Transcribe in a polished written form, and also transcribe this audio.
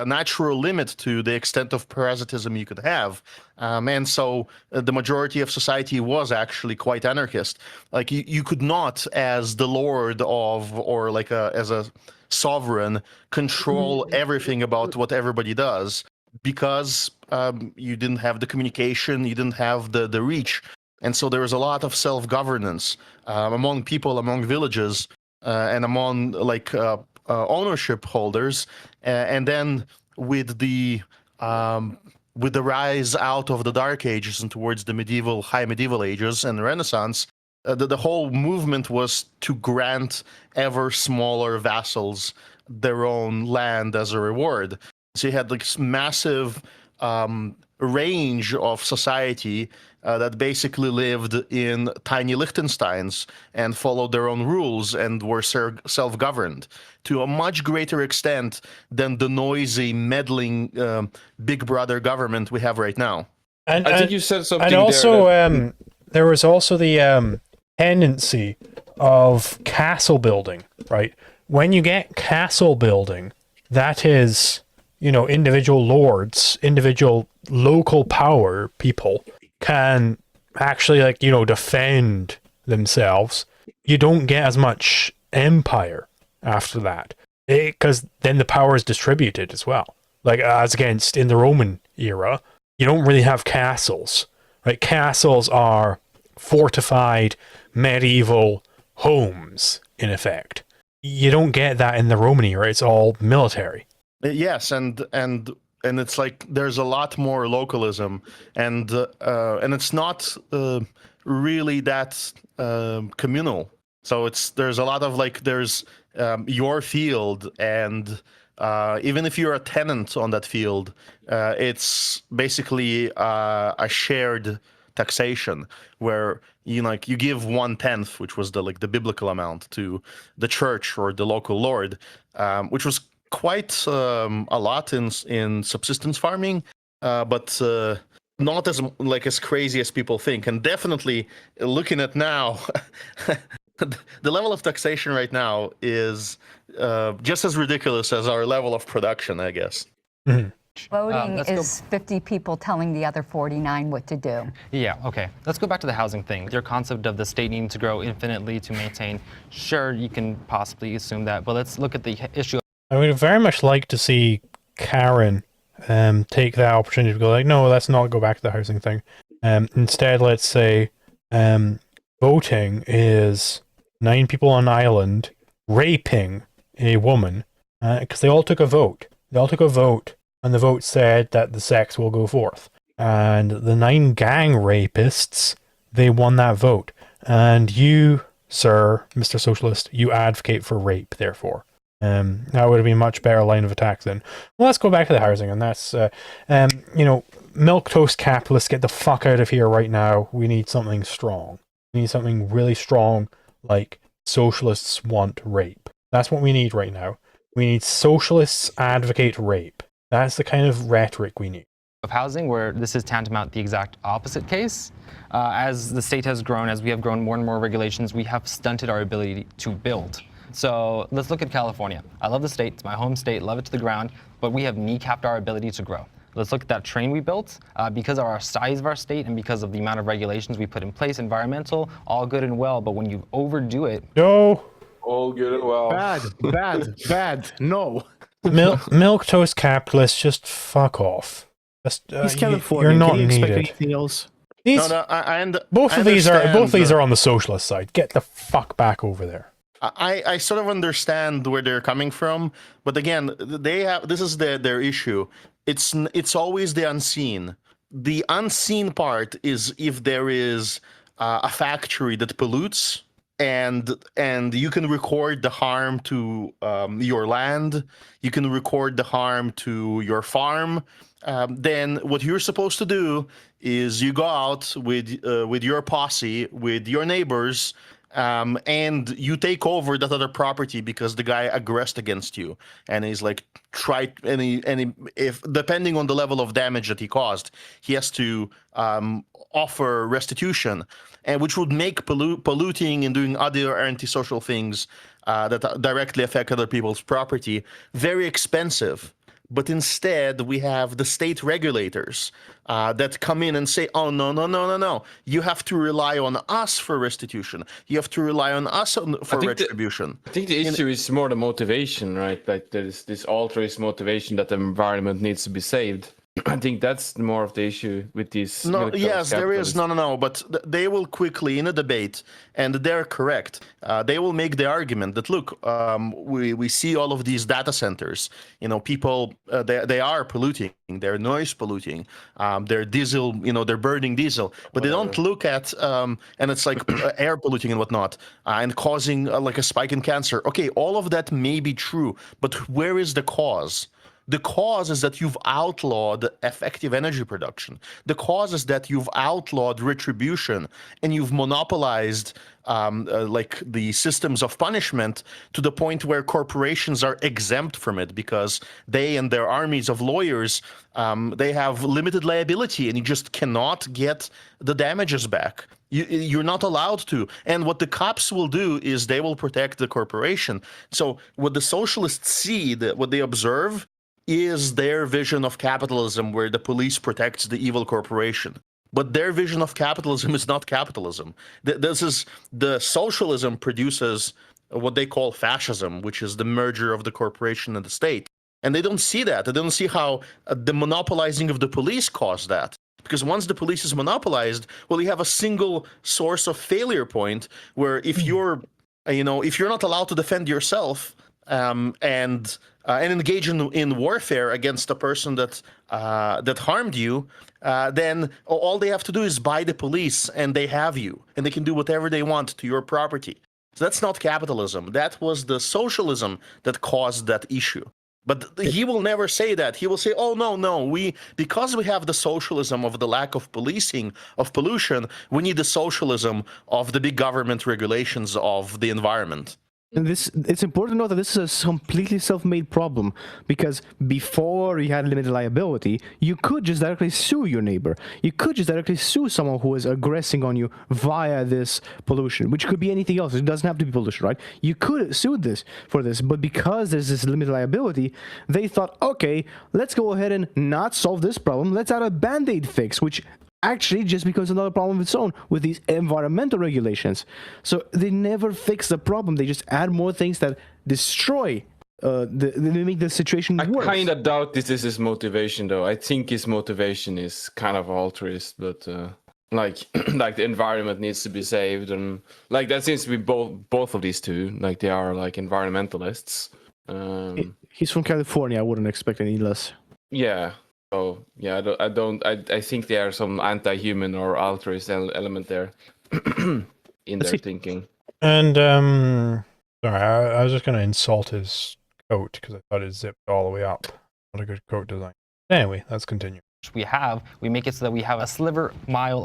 a natural limit to the extent of parasitism you could have. And so the majority of society was actually quite anarchist. Like you could not, as the lord of, or like as a sovereign, control everything about what everybody does, because you didn't have the communication, you didn't have the reach. And so there was a lot of self-governance among people, among villages, and among like ownership holders. And then with the rise out of the Dark Ages and towards the high medieval ages and Renaissance, the whole movement was to grant ever smaller vassals their own land as a reward. So you had like this massive range of society that basically lived in tiny Liechtensteins and followed their own rules and were self-governed to a much greater extent than the noisy, meddling Big Brother government we have right now. And I think you said something. And also, there there was also the tendency of castle building, right? When you get castle building, that is, you know, individual lords, individual local power people can actually, like, you know, defend themselves. You don't get as much empire after that, because then the power is distributed as well. Like, as against in the Roman era, you don't really have castles, right? Castles are fortified medieval homes, in effect. You don't get that in the Roman era. It's all military. Yes, and it's like there's a lot more localism, and it's not really that communal. So there's a lot of like there's your field, and even if you're a tenant on that field, it's basically a shared taxation where you give 1/10, which was the biblical amount, to the church or the local lord, which was quite a lot in subsistence farming, but not as crazy as people think. And definitely looking at now, the level of taxation right now is just as ridiculous as our level of production, I guess. Mm-hmm. Voting is 50 people telling the other 49 what to do. Yeah, okay. Let's go back to the housing thing. Your concept of the state needing to grow infinitely to maintain, sure, you can possibly assume that, but let's look at the issue. I would very much like to see Karen take that opportunity to go like, no, let's not go back to the housing thing. Instead, let's say voting is 9 people on an island raping a woman, because they all took a vote. They all took a vote, and the vote said that the sex will go forth. And the 9 gang rapists, they won that vote. And you, sir, Mr. Socialist, you advocate for rape, therefore. That would have been a much better line of attack then. Well, let's go back to the housing, and that's, milquetoast capitalists, get the fuck out of here right now. We need something strong. We need something really strong, like socialists want rape. That's what we need right now. We need socialists advocate rape. That's the kind of rhetoric we need. Of housing, where this is tantamount the exact opposite case. As the state has grown, as we have grown more and more regulations, we have stunted our ability to build. So let's look at California. I love the state, it's my home state, love it to the ground, but we have kneecapped our ability to grow. Let's look at that train we built. Because of our size of our state and because of the amount of regulations we put in place, environmental, all good and well, but when you overdo it... No! All good and well. Bad, no. Milquetoast capitalists, just fuck off. Just, He's California. You're not Can you expect needed. anything else? Both of these are on the socialist side. Get the fuck back over there. I sort of understand where they're coming from, but again, this is their issue. It's always the unseen. The unseen part is if there is a factory that pollutes, and you can record the harm to your land, you can record the harm to your farm. Then what you're supposed to do is you go out with your posse, with your neighbors, and you take over that other property because the guy aggressed against you, and he's like if depending on the level of damage that he caused, he has to offer restitution, and which would make polluting and doing other antisocial things that directly affect other people's property very expensive. but instead we have the state regulators that come in and say, oh, no, no, no, no, no. You have to rely on us for restitution. You have to rely on us for retribution. I think the issue is more the motivation, right? Like there's this altruist motivation that the environment needs to be saved. I think that's more of the issue with these. No, yes, there is. No. But they will quickly, in a debate, and they're correct. They will make the argument that, look, we see all of these data centers. People, they are polluting. They're noise polluting. They're diesel. They're burning diesel. But they don't look at, and it's like air polluting and whatnot, and causing like a spike in cancer. Okay, all of that may be true, but where is the cause? The cause is that you've outlawed effective energy production. The cause is that you've outlawed retribution, and you've monopolized like the systems of punishment to the point where corporations are exempt from it because they and their armies of lawyers, they have limited liability, and you just cannot get the damages back. You're not allowed to. And what the cops will do is they will protect the corporation. So what the socialists see, what they observe, is their vision of capitalism where the police protects the evil corporation. But their vision of capitalism is not capitalism. This is the socialism produces what they call fascism, which is the merger of the corporation and the state. And they don't see that. They don't see how the monopolizing of the police caused that. Because once the police is monopolized, well, you have a single source of failure point where if you're not allowed to defend yourself, and engage in warfare against a person that harmed you, then all they have to do is buy the police, and they have you, and they can do whatever they want to your property. So that's not capitalism. That was the socialism that caused that issue. But he will never say that. He will say, oh, no, because we have the socialism of the lack of policing, of pollution, we need the socialism of the big government regulations of the environment. And it's important to note that this is a completely self-made problem, because before you had limited liability, you could just directly sue your neighbor. You could just directly sue someone who is aggressing on you via this pollution, which could be anything else. It doesn't have to be pollution, right? You could sue for this, but because there's this limited liability, they thought, okay, let's go ahead and not solve this problem. Let's add a band-aid fix, which actually just becomes another problem of its own with these environmental regulations. So they never fix the problem. They just add more things that destroy, they make the situation worse. I kind of doubt this is his motivation, though. I think his motivation is kind of altruist, but like the environment needs to be saved, and like that seems to be both of these two. Like they are like environmentalists. He's from California. I wouldn't expect any less. Yeah. Oh, yeah, I think there are some anti-human or altruist element there in their thinking. And, sorry, I was just going to insult his coat because I thought it zipped all the way up. Not a good coat design. Anyway, let's continue. We make it so that we have a sliver mile